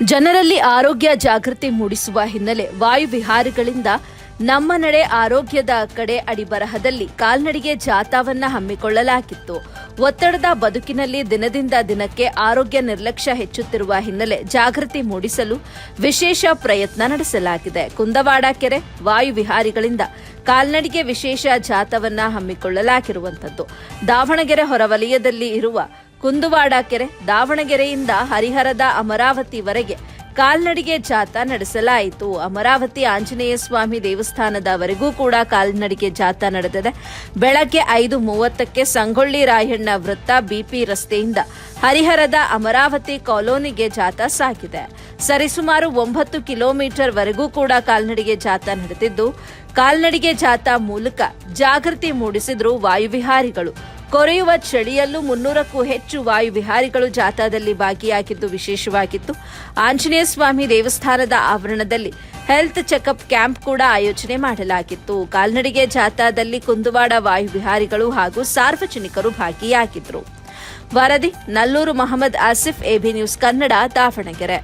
ಜನರಲ್ಲಿ ಆರೋಗ್ಯ ಜಾಗೃತಿ ಮೂಡಿಸುವ ಹಿನ್ನೆಲೆ ವಾಯುವಿಹಾರಿಗಳಿಂದ ನಮ್ಮ ನಡೆ ಆರೋಗ್ಯದ ಕಡೆ ಅಡಿಬರಹದಲ್ಲಿ ಕಾಲ್ನಡಿಗೆ ಜಾಥಾವನ್ನ ಹಮ್ಮಿಕೊಳ್ಳಲಾಗಿತ್ತು. ಒತ್ತಡದ ಬದುಕಿನಲ್ಲಿ ದಿನದಿಂದ ದಿನಕ್ಕೆ ಆರೋಗ್ಯ ನಿರ್ಲಕ್ಷ್ಯ ಹೆಚ್ಚುತ್ತಿರುವ ಹಿನ್ನೆಲೆ ಜಾಗೃತಿ ಮೂಡಿಸಲು ವಿಶೇಷ ಪ್ರಯತ್ನ ನಡೆಸಲಾಗಿದೆ. ಕುಂದವಾಡ ಕೆರೆ ವಾಯುವಿಹಾರಿಗಳಿಂದ ಕಾಲ್ನಡಿಗೆ ವಿಶೇಷ ಜಾಥಾವನ್ನ ಹಮ್ಮಿಕೊಳ್ಳಲಾಗಿರುವಂಥದ್ದು. ದಾವಣಗೆರೆ ಹೊರವಲಯದಲ್ಲಿ ಇರುವ ಕುಂದುವಾಡ ಕೆರೆ, ದಾವಣಗೆರೆಯಿಂದ ಹರಿಹರದ ಅಮರಾವತಿವರೆಗೆ ಕಾಲ್ನಡಿಗೆ ಜಾಥಾ ನಡೆಸಲಾಯಿತು. ಅಮರಾವತಿ ಆಂಜನೇಯ ಸ್ವಾಮಿ ದೇವಸ್ಥಾನದವರೆಗೂ ಕೂಡ ಕಾಲ್ನಡಿಗೆ ಜಾಥಾ ನಡೆದಿದೆ. ಬೆಳಗ್ಗೆ 5:30ಕ್ಕೆ ಸಂಗೊಳ್ಳಿ ರಾಯಣ್ಣ ವೃತ್ತ ಬಿಪಿ ರಸ್ತೆಯಿಂದ ಹರಿಹರದ ಅಮರಾವತಿ ಕಾಲೋನಿಗೆ ಜಾಥಾ ಸಾಗಿದೆ. ಸರಿಸುಮಾರು 9 ಕಿಲೋಮೀಟರ್ ವರೆಗೂ ಕೂಡ ಕಾಲ್ನಡಿಗೆ ಜಾಥಾ ನಡೆದಿದ್ದು, ಕಾಲ್ನಡಿಗೆ ಜಾಥಾ ಮೂಲಕ ಜಾಗೃತಿ ಮೂಡಿಸಿದ್ರು ವಾಯುವಿಹಾರಿಗಳು. ಕೊರೆಯುವ ಚಳಿಯಲ್ಲೂ 300ಕ್ಕೂ ಹೆಚ್ಚು ವಾಯುವಿಹಾರಿಗಳು ಜಾಥಾದಲ್ಲಿ ಭಾಗಿಯಾಗಿದ್ದು ವಿಶೇಷವಾಗಿತ್ತು. ಆಂಜನೇಯ ಸ್ವಾಮಿ ದೇವಸ್ಥಾನದ ಆವರಣದಲ್ಲಿ ಹೆಲ್ತ್ ಚೆಕಪ್ ಕ್ಯಾಂಪ್ ಕೂಡ ಆಯೋಜನೆ ಮಾಡಲಾಗಿತ್ತು. ಕಾಲ್ನಡಿಗೆ ಜಾಥಾದಲ್ಲಿ ಕುಂದುವಾಡ ವಾಯುವಿಹಾರಿಗಳು ಹಾಗೂ ಸಾರ್ವಜನಿಕರು ಭಾಗಿಯಾಗಿದ್ದರು. ವರದಿ ನಲ್ಲೂರು ಮಹಮ್ಮದ್ ಆಸಿಫ್, ಎಬಿ ನ್ಯೂಸ್ ಕನ್ನಡ, ದಾವಣಗೆರೆ.